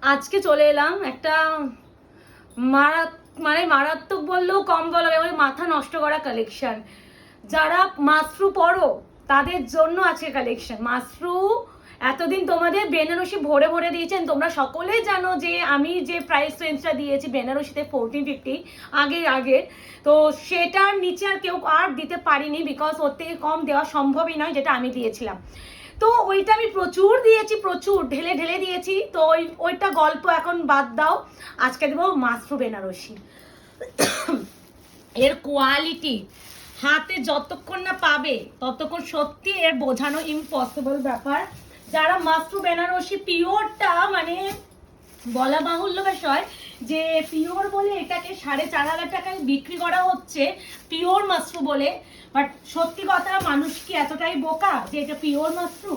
আজকে চলে এলাম একটা মারাত্মক বললেও কম বলা যাবে, মাথা নষ্ট করা কালেকশন। যারা মাশরু পড়ো তাদের জন্য আছে কালেকশন। মাশরু এতদিন তোমাদের বেনারসি ভরে ভরে দিয়েছেন, তোমরা সকলে জানো যে আমি যে প্রাইস রেঞ্জটা দিয়েছি বেনারসিতে 1450 আগে, তো সেটার নিচে আর কেউ আর দিতে পারিনি, বিকজ ওর থেকে কম দেওয়া সম্ভবই নয় যেটা আমি দিয়েছিলাম। তো ওইটা আমি প্রচুর দিয়েছি, প্রচুর ঢেলে ঢেলে দিয়েছি। তো ওইটা গল্প এখন বাদ দাও, আজকে দেবো মাশরু বেনারসি। এর কোয়ালিটি হাতে যতক্ষণ না পাবে ততক্ষণ সত্যি এর বোঝানো ইম্পসিবল ব্যাপার। যারা মাশরু বেনারসি পিওরটা মানে বলা বাহুল্য বিষয় যে পিওর বলে এটাকে 4,500 টাকায় বিক্রি করা হচ্ছে পিওর মাশরু বলে, বাট সত্যি কথা মানুষ কি এতটাই বোকা যে এটা পিওর মাশরু?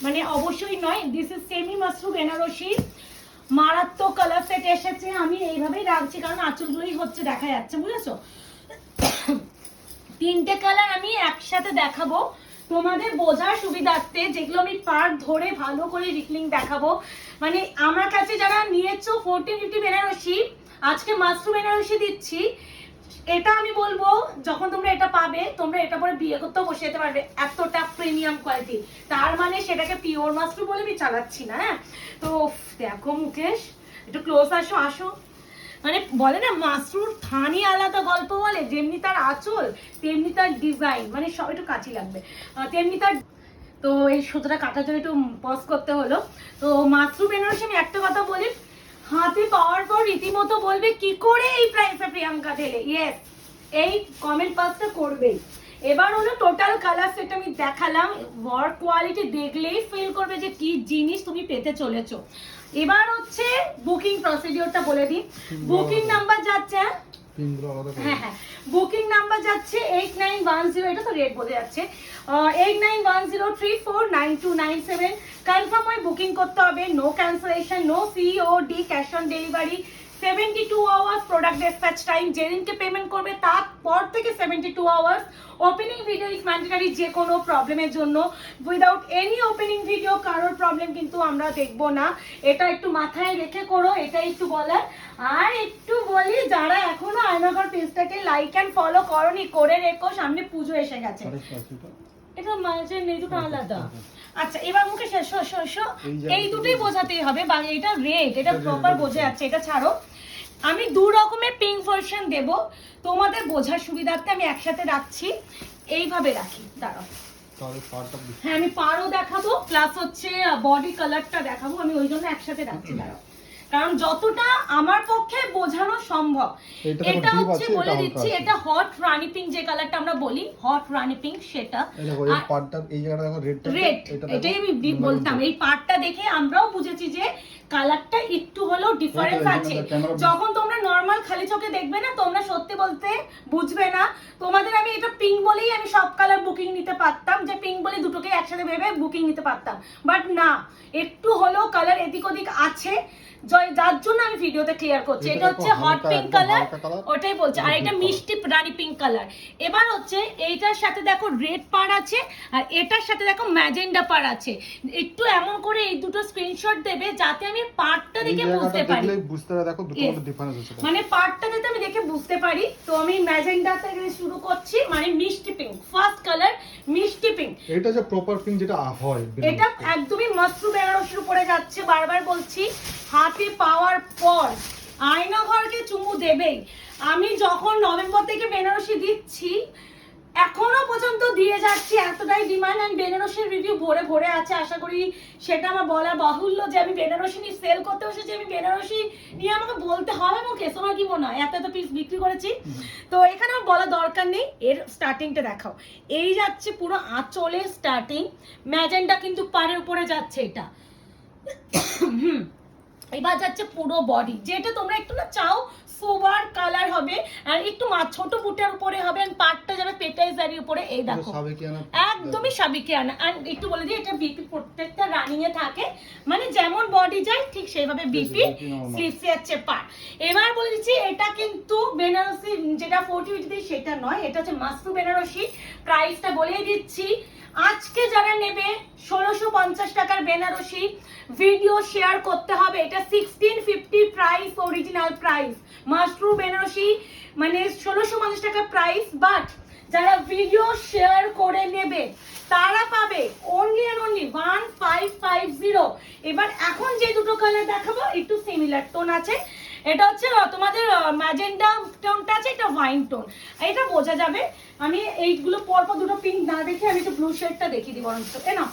মানে অবশ্যই নয়। This is semi Mashru Banarasi. মারাত্মক কালার সেট এসেছে, আমি এইভাবেই রাখছি কারণ আঁচলগুলোই হচ্ছে দেখা যাচ্ছে, বুঝেছো? 3টে কালার আমি একসাথে দেখাবো তোমাদের বোঝার সুবিধার্থে, যেগুলো আমি পার্ট ধরে ভালো করে রিকলিং দেখাবো। মানে আমার কাছে যারা নিয়েছো 1450 বেনারসি, আজকে মাশরু বেনারসি দিচ্ছি। এটা আমি বলবো যখন তোমরা এটা পাবে তোমরা এটা পরে বিয়ে করতেও বসে যেতে পারবে, এতটা প্রিমিয়াম কোয়ালিটি। তার মানে সেটাকে পিওর মাশরু বলে আমি চালাচ্ছি না। হ্যাঁ, তো দেখো মুকেশ, একটু ক্লোজ আসো আসো। মানে বলে না মাশরুর থানি আলাদা গল্প বলে, যেমনি তার আঁচল তেমনি তার ডিজাইন, মানে সব একটু কাছে লাগবে, তেমনি তার। তো এই সুতোটা কাটার জন্য একটু পজ করতে হলো। তো মাশরু বেনারসি আমি একটা কথা বলি, হাতে পাওয়ার পর রীতিমতো বলবে কি করে এই প্রাইসে প্রিয়াঙ্কা দিলে। ইয়েস, এই কমেন্ট পাসটা করবেই। এবার হলো টোটাল কালার সেট আমি দেখালাম, ওয়ার্ক কোয়ালিটি দেখলেই ফিল করবে যে কি জিনিস তুমি পেতে চলেছো। এবার হচ্ছে বুকিং প্রসিডিওরটা বলে দিই। বুকিং নাম্বার যাচ্ছে, হ্যাঁ, বুকিং নাম্বার যাচ্ছে 8910, এটা তো রেট বলে যাচ্ছে 8910349297। কনফার্ম হয়ে বুকিং করতে হবে, no cancellation, no COD, cash on delivery, 72 hours product dispatch time. যেদিনকে পেমেন্ট করবে তারপর থেকে 72 hours. Opening video is mandatory যে কোনো প্রবলেমের জন্য। উইদাউট এনি ওপেনিং ভিডিও কারোর প্রবলেম কিন্তু আমরা দেখবো না, এটা একটু মাথায় রেখে করো, এটা একটু বলার। আর একটু বলি, যারা এখনো আয়নাঘর পেজটাকে লাইক অ্যান্ড ফলো করনি করে রেখো, সামনে পুজো এসে গেছে। এটা মাঝে নেই, দুটো আলাদা। আচ্ছা, এবার মুখে শেষ এই দুটোই বোঝাতেই হবে, বা এটা রেড, এটা প্রপার বোঝা যাচ্ছে, এটা ছাড়ো। আমি 2 রকমের পিঙ্ক ভার্সন দেব তোমাদের বোঝার সুবিধার্থে, আমি একসাথে রাখছি, এইভাবে রাখি। দাঁড়াও, হ্যাঁ আমি পাড়ও দেখাবো প্লাস হচ্ছে বডি কালারটা দেখাবো, আমি ওই জন্য একসাথে রাখছি। দাঁড়াও, কারণ যতটা আমার পক্ষে বোঝানো সম্ভব। এটা হচ্ছে বলে দিচ্ছি, এটা হট রানি পিঙ্ক, যে কালারটা আমরা বলি হট রানি পিঙ্ক, সেটা রেড। এটাই আমি বলতাম, এই পার্টটা দেখে আমরাও বুঝেছি যে কালারটা একটু হলেও ডিফারেন্স আছে। যখন তোমরা নর্মাল খালি চোখে দেখবে না, তোমরা সত্যি বলতে বুঝবে না। তোমাদের আমি এটা পিঙ্ক বলেই আমি সব কালার বুকিং নিতে পারতাম, যে পিঙ্ক বলে দুটোকে একসাথে ভেবে বুকিং নিতে পারতাম, বাট না, একটু হলেও কালার এদিক ওদিক আছে, যার জন্য আমি ভিডিওতে ক্লিয়ার করছি। এটা হচ্ছে হট পিঙ্ক কালার, ওটাই বলছে, আর এটা মিষ্টি রানী পিঙ্ক কালার। এবার হচ্ছে এইটার সাথে দেখো রেড পার আছে, আর এটার সাথে দেখো ম্যাজেন্ডা পার আছে। একটু এমন করে এই দুটো স্ক্রিনশট দেবে যাতে আমি পার্টটা দেখে বুঝতে পারি, মানে পার্টটা যাতে আমি দেখে বুঝতে পারি। তো আমি ম্যাজেন্ডা থেকে শুরু করছি, মানে মিষ্টি পিঙ্ক, ফার্স্ট কালার মিষ্টি পিঙ্ক। এটা যে প্রপার পিঙ্ক যেটা হয়, এটা একদমই মাশরু বেনারসির উপরে যাচ্ছে, বারবার বলছি। হাতে পাওয়ার পর আয়নাঘরকে চুমু দেবেই। আমি যখন নভেম্বর থেকে বেনারসি দিচ্ছি, এখনো পর্যন্ত দিয়ে যাচ্ছি, এতটাই ডিমান্ড। অ্যান্ড বেনারসির রিভিউ ভরে ভরে আছে, আশা করি সেটা আমার বলা বাহুল্য যে আমি বেনারসি নিয়ে সেল করতে বসেছি, আমি বেনারসি নিয়ে আমাকে বলতে হবে মুখে, তোমার কি মনে হয় এত এত পিস বিক্রি করেছি। তো এখানে আমার বলা দরকার নেই, এর স্টার্টিংটা দেখাও। এই যাচ্ছে পুরো আঁচলের স্টার্টিং, ম্যাজেন্ডা কিন্তু পাড়ের উপরে যাচ্ছে এটা। এবার যাচ্ছে পুরো বডি, যেটা তোমরা একটু না চাও সোবার কালার হবে, আর একটু ছোট বুটের উপরে হবে, আর পাটটা যাবে পেটাইজারির উপরে। এই দেখো একদমই সাবিকিয়ানা। আর একটু বলে দিই, এটা বিপি প্রত্যেকটা রানিং এ থাকে, মানে যেমন বডি যায় ঠিক সেইভাবে বিপি স্লিভসে যাচ্ছে পাট। এবার বলে দিচ্ছি, এটা কিন্তু বেনারসি যেটা 40 সেটা নয়, এটা হচ্ছে মাশরু বেনারসি। প্রাইসটা বলে দিচ্ছি, আজকে যারা নেবে 1650 টাকার বেনারসি, ভিডিও শেয়ার করতে হবে। এটা 1650 price, original price. Mashru Banarasi মানে 1650 টাকা প্রাইস, বাট যারা ভিডিও শেয়ার করে নেবে তারা পাবে অনলি এন্ড অনলি 1550। এবার এখন যে দুটো কালার দেখাবো একটু সিমিলার টোন আছে। এটা হচ্ছে তোমাদের ম্যাজেন্ডা টোনটা আছে, এটা ওয়াইন টোন, এটা বোঝা যাবে। আমি এইগুলো পরপর দুটো পিঙ্ক না দেখে আমি একটু ব্লু শেডটা দেখিয়ে দিই বরঞ্চ। না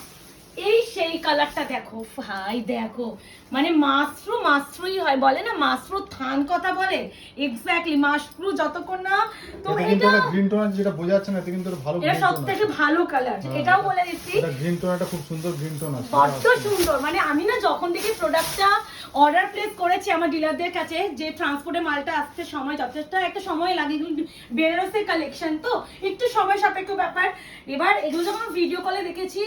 এই সেই কালারটা দেখো ভাই, দেখো মানে মাশরুই হয়, বলে না মাশরু থান কথা বলে, এক্স্যাক্টলি মাশরু যতক্ষণ না। তো এটা গ্রিন টোন যেটা বোঝা যাচ্ছে না, এটা কিন্তু ভালো, এটা সবথেকে ভালো কালার, এটাও বলে দিচ্ছি। এটা গ্রিন টোন, এটা খুব সুন্দর গ্রিন টোন আছে, বড্ড সুন্দর। মানে আমি না যখন থেকে প্রোডাক্টটা অর্ডার প্লেস করেছি আমার ডিলারদের কাছে, যে ট্রান্সপোর্টে মালটা আসতে সময় যথেষ্ট একটা সময় লাগে, বেনারসের কালেকশন তো একটু সময় সাপেক্ষ ব্যাপার। এবার এগুলো যখন ভিডিও কলে দেখেছি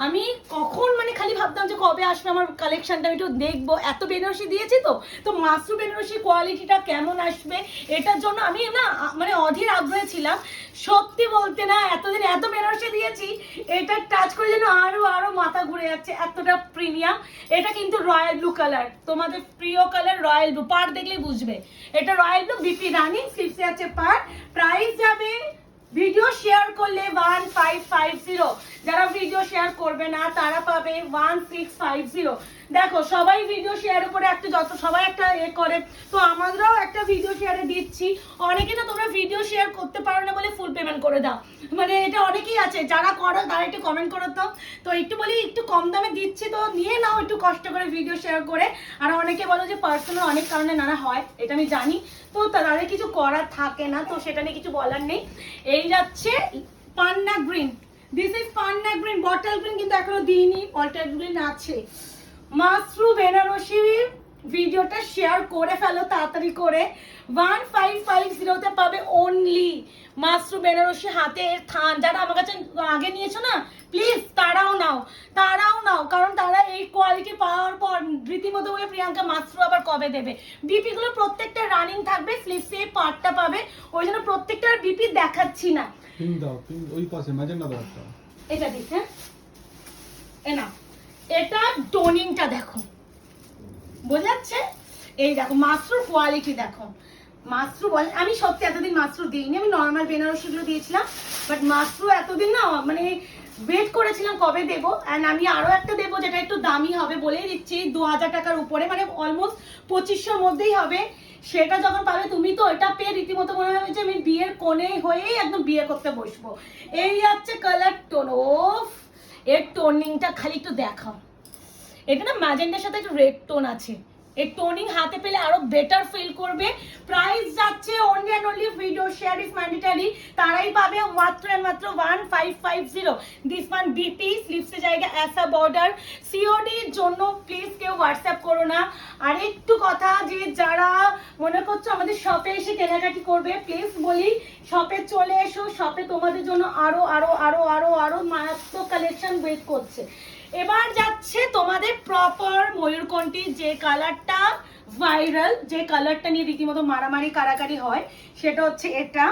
আমি, কখন মানে খালি ভাবতাম যে কবে আসবে আমার কালেকশনটা, আমি একটু দেখবো। এত বেনারসি দিয়েছি তো মাশরু বেনারসি কোয়ালিটিটা কেমন আসবে এটার জন্য আমি না মানে অধীর আগ্রহে ছিলাম। সত্যি বলতে না, এতদিন এত বেনারসি দিয়েছি, এটা টাচ করে যেন আরো মাথা ঘুরে যাচ্ছে, এতটা প্রিমিয়াম। এটা কিন্তু রয়্যাল ব্লু কালার, তোমাদের প্রিয় কালার রয়্যাল ব্লু, পার দেখলেই বুঝবে এটা রয়্যাল ব্লু। বিপি রানিং, স্লিপসে আছে পার। প্রাইস যাবে ভিডিও শেয়ার করলে 1550। যারা ভিডিও শেয়ার করবে না তারা পাবে 1650। দেখো সবাই ভিডিও শেয়ার করে একটা সবাই একটা করে, তো আমাদেরও একটা ভিডিও শেয়ারে দিচ্ছি। অনেকে না তোমরা ভিডিও শেয়ার করতে পারো না বলে ফুল পেমেন্ট করে দাও, মানে এটা অনেকেই আছে যারা করো, তারা একটু কমেন্ট করো তো একটু বলি একটু কম দামে দিচ্ছি, তো নিয়ে নাও একটু কষ্ট করে ভিডিও শেয়ার করে। আর অনেকে বলো যে পার্সোনাল অনেক কারণে নানা হয়, এটা আমি জানি, তো তাদের কিছু করার থাকে না, তো সেটা নিয়ে কিছু বলার নেই। এই যাচ্ছে পান্না গ্রিন, দিস ইজ পান্না গ্রিন। বটল গ্রিন কিন্তু এখনো দিইনি, বটল গ্রিন আছে। মাশরু বেনারসি ভিডিওটা শেয়ার করে ফেলো তাড়াতাড়ি করে, 1550 তে পাবে অনলি মাশরু বেনারসি হাতের থান। যারা আমার কাছে আগে নিয়েছো না প্লিজ তারাও নাও, কারণ তারা এই কোয়ালিটি পাওয়ার পর রীতিমতো বলে প্রিয়াঙ্কা মাশরু আবার কবে দেবে। বিপি গুলো প্রত্যেকটা রানিং থাকবে, স্লিপসে পার্টটা পাবে, ওই জন্য প্রত্যেকটার বিপি দেখাচ্ছি না। পিঙ্ক দাও, পিঙ্ক ওই পাশে ম্যাজেন্ডা দাও একটা, এটা দিস। হ্যাঁ না এটা টোনিংটা দেখো, বোঝা যাচ্ছে? এই দেখো মাশরুর কোয়ালিটি দেখো। মাশরু বল, আমি সত্যি এতদিন মাশরু দিইনি, আমি নর্মাল বেনারসি গুলো দিয়েছিলাম, বাট মাশরু এতদিন না মানে ওয়েট করেছিলাম কবে দেবো। অ্যান্ড আমি আরো একটা দেবো যেটা একটু দামি হবে, বলেই দিচ্ছি 2000 টাকার উপরে, মানে অলমোস্ট 2500 মধ্যেই হবে। সেটা যখন পাবে তুমি, তো এটা পেয়ে রীতিমতো মনে হবে যে আমি বিয়ের কোণে হয়েই একদম বিয়ে করতে বসবো। এই যাচ্ছে কালার টোন, ওফ এর টোনিংটা খালি একটু দেখাও। এটা না ম্যাজেন্ডার সাথে একটু রেড টোন আছে, এই টোনিং হাতে পেলে আরো বেটার ফিল করবে। প্রাইস যাচ্ছে only and only, video share is mandatory, তারাই পাবে মাত্র 1550। দিস ওয়ান বিপি, স্লিপসে জায়গা ऐसा বর্ডার। সিওডি এর জন্য প্লিজ কেউ হোয়াটসঅ্যাপ করো না। আর একটু কথা, যে যারা মনে করছো আমাদের শপে এসে কেনাকাটি করবে, প্লিজ বলি শপে চলে এসো, শপে তোমাদের জন্য আরো আরো আরো আরো আরো মারাত্মক কালেকশন ওয়েট করছে। এবার যাচ্ছে তোমাদের প্রপার ময়ূরকণ্ঠী, যে কালারটা ভাইরাল, যে কালারটা নিয়ে রীতিমতো মারামারি কারাকারি হয়, সেটা হচ্ছে এটা।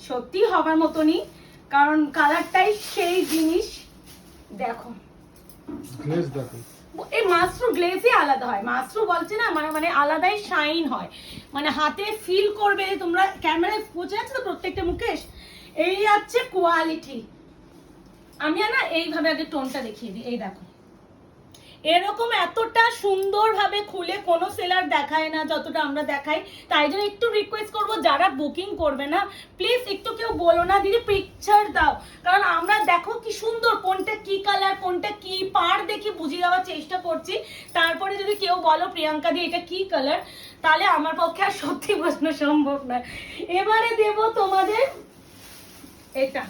সত্যি হবার মতনই, কারণ কালারটাই সেই জিনিস। দেখো গ্লেজ দেখো, এই মাশরু গ্লেজই আলাদা হয়, মাশরু বলছে না মানে আলাদাই শাইন হয়, মানে হাতে ফিল করবে তোমরা। ক্যামেরায় বোঝা যাচ্ছে তো প্রত্যেকটা মুকেশ। এই যাচ্ছে কোয়ালিটি। আমি না এইভাবে আগে টোনটা দেখিয়ে দিই, এই দেখো এরকম এতটা সুন্দরভাবে খুলে কোনো সেলার দেখায় না যতটা আমরা দেখাই। তাই জন্য একটু রিকোয়েস্ট করবো, যারা বুকিং করবে না প্লিজ একটু কেউ বলো না দিদি পিকচার দাও, কারণ আমরা দেখো কি সুন্দর কোনটা কি কালার কোনটা কি পার দেখি বুঝিয়ে দেওয়ার চেষ্টা করছি। তারপরে যদি কেউ বলো প্রিয়াঙ্কা দি এটা কি কালার, তাহলে আমার পক্ষে আর সত্যি বোঝানো সম্ভব নয়। এবারে দেব তোমাদের এটা,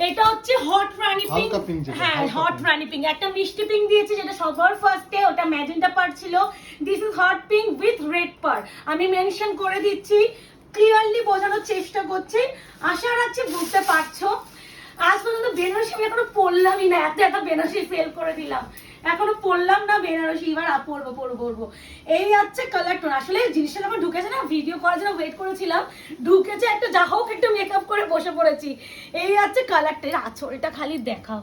এটা হচ্ছে হট রানি পিঙ্ক। হ্যাঁ হট রানি পিঙ্ক, একটা মিষ্টি পিঙ্ক দিয়েছি যেটা সবার ফার্স্টে, ওটা ম্যাজেন্টা পার ছিল। This is hot pink with red পার। আমি মেনশন করে দিচ্ছি, ক্লিয়ারলি বোঝানোর চেষ্টা করছি, আশা রাখছি বুঝতে পারছো। আজ পর্যন্ত বেনারসি আমি এখনো পড়লামই না, এত বেনারসি সেল করে দিলাম। এখনো পরলাম না বেনারসি, এবার পরবো। এই হচ্ছে কালার টোন। আসলে জিনিসটা যখন ঢুকেছে না, ভিডিও করার জন্য ওয়েট করেছিলাম, ঢুকেছে একটা যা হোক একটু মেকআপ করে বসে পড়েছি। এই হচ্ছে কালারটা, এর আঁচলটা খালি দেখাও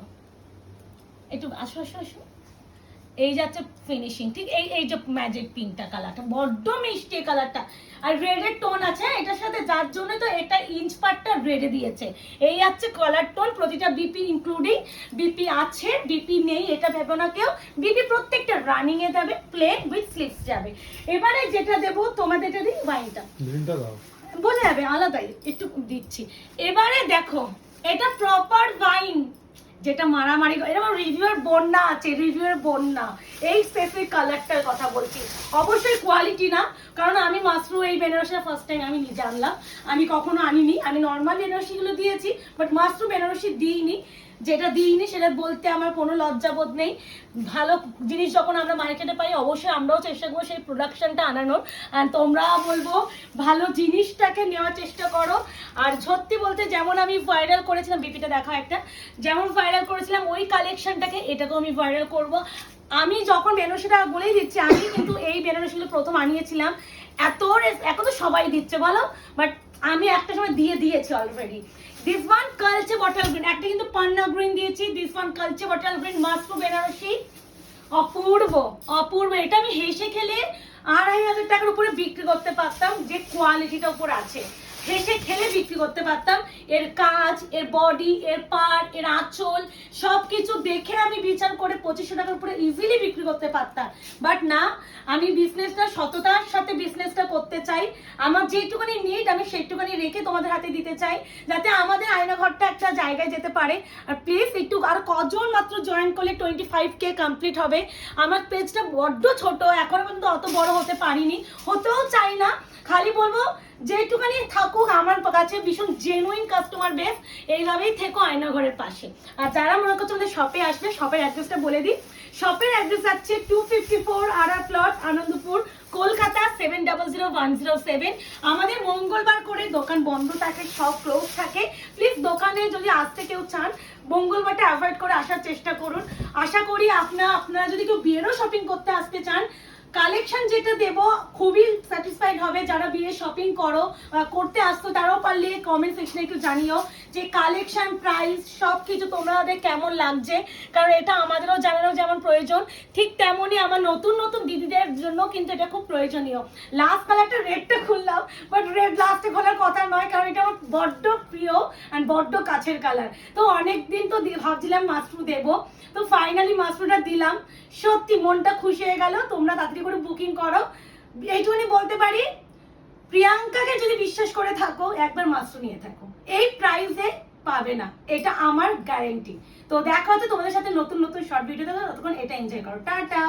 একটু, আসো। এই যাচ্ছে ফিনিশিং, ঠিক এই যে ম্যাজিক পিঙ্কটা কালারটা বড্ড মিষ্টি এই কালারটা, আর রেডের টোন আছে এটার সাথে, যার জন্য তো এটা ইঞ্চ পার্টটা রেডে দিয়েছে। এই হচ্ছে কালার টোন, প্রতিটা বিপি ইনক্লুডিং, বিপি আছে বিপি নেই এটা ভেবো না কেউ, বিপি প্রত্যেকটা রানিং এ যাবে, প্লেন উইথ স্লিভস যাবে। এবারে যেটা দেবো তোমাদের, এটা দিই ওয়াইনটা, গ্রিনটা দাও, বোঝা যাবে আলাদাই একটু দিচ্ছি। এবারে দেখো এটা প্রপার ওয়াইন, যেটা মারামারি, এরকম রিভিউয়ার বন্যা আছে, রিভিউয়ার বন্যা। এই স্পেসিফিক কালারটার কথা বলছি, অবশ্যই কোয়ালিটি না, কারণ আমি মাশরু এই বেনারসিটা ফার্স্ট টাইম আমি নিজে আনলাম, আমি কখনো আনিনি, আমি নর্মাল বেনারসিগুলো দিয়েছি, বাট মাশরু বেনারসি দিইনি। যেটা দিইনি সেটা বলতে আমার কোনো লজ্জাবোধ নেই। ভালো জিনিস যখন আমরা মার্কেটে পাই, অবশ্যই আমরাও চেষ্টা করবো সেই প্রোডাকশনটা আনানোর, আর তোমরা বলবো ভালো জিনিসটাকে নেওয়ার চেষ্টা করো। আর সত্যি বলতে, যেমন আমি ভাইরাল করেছিলাম, বিপিটা দেখা একটা, যেমন ভাইরাল করেছিলাম ওই কালেকশনটাকে এটাকেও আমি ভাইরাল করব। আমি যখন বেনারসিটা বলেই দিচ্ছি, আমি কিন্তু এই বেনারসিগুলো প্রথম আনিয়েছিলাম, এত তো সবাই দিচ্ছে বলো, বাট আমি একটা সময় দিয়েছি অলরেডি। দিস ওয়ান কালচে বটল গ্রিন, একটা কিন্তু পান্না গ্রিন দিয়েছি, দিস ওয়ান কালচে বটল গ্রিন, মাস্কো বেনারসি, অপূর্ব। এটা আমি হেসে খেলে 2500 টাকার উপরে বিক্রি করতে পারতাম, যে কোয়ালিটিটার উপর আছে, হেসে খেলে বিক্রি করতে পারতাম। এর কাজ, এর বডি, এর পার, এর আঁচল সবকিছু দেখে আমি বিচার করে 2500 টাকার উপরে ইজিলি বিক্রি করতে পারতাম। বাট না, আমি বিজনেসটা সততার সাথে বিজনেসটা করতে চাই। আমার যেটুকুনি নিড আমি সেইটুকুনি রেখে তোমাদের হাতে দিতে চাই, যাতে আমাদের আয়নাঘরটা একটা জায়গায় যেতে পারে। আর প্লিজ একটু, আর কজন মাত্র জয়েন করলে 25K কমপ্লিট হবে। আমার পেজটা বড্ড ছোট, এখনো পর্যন্ত অত বড় হতে পারিনি, হতেও চাই না। খালি বলবো যেটুখানি থাকুক আমার কাছে ভীষণ জেনুইন কাস্টমার বেস, এইভাবেই থেকো আয়নাঘরের পাশে। আর যারা মনে করছো আমাদের শপে আসবে, শপের অ্যাড্রেসটা বলে দিই। শপের অ্যাড্রেস আছে 254 আরা প্লট, আনন্দপুর, কলকাতা 700107। আমাদের মঙ্গলবার করে দোকান বন্ধ থাকে, সব ক্লোজ থাকে। প্লিজ দোকানে যদি আসতে কেউ চান, মঙ্গলবারটা অ্যাভয়েড করে আসার চেষ্টা করুন। আশা করি আপনারা যদি কেউ বিয়েরও শপিং করতে আসতে চান, কালেকশন যেটা দেব খুবই স্যাটিসফাইড হবে। যারা বিয়ে শপিং করতে আসতো, তারাও পারলে কমেন্ট সেকশনে একটু জানিও যে কালেকশন, প্রাইস সবকিছু তোমাদের কেমন লাগছে, কারণ এটা আমাদেরও জানানো যেমন প্রয়োজন, ঠিক তেমনই আমার নতুন দিদিদের জন্য কিন্তু এটা খুব প্রয়োজনীয়। লাস্ট কালারটা রেডটা খুললাম, বাট রেড লাস্টে খোলার কথা নয়, কারণ এটা আমার বড্ড প্রিয় অ্যান্ড বড্ড কাছের কালার। তো অনেকদিন তো ভাবছিলাম মাশরু দেবো, তো ফাইনালি মাশরুটা দিলাম, সত্যি মনটা খুশি হয়ে গেল। তোমরা তাড়াতাড়ি করে বুকিং করো। এইটুকুনি বলতে পারি, প্রিয়াঙ্কাকে যদি বিশ্বাস করে থাকো, একবার মাশরু নিয়ে থাকো, এই প্রাইসে পাবে না, এটা আমার গ্যারেন্টি। তো দেখা হচ্ছে তোমাদের সাথে নতুন শর্ট ভিডিও, ততক্ষণ এটা এনজয় করো, টাটা।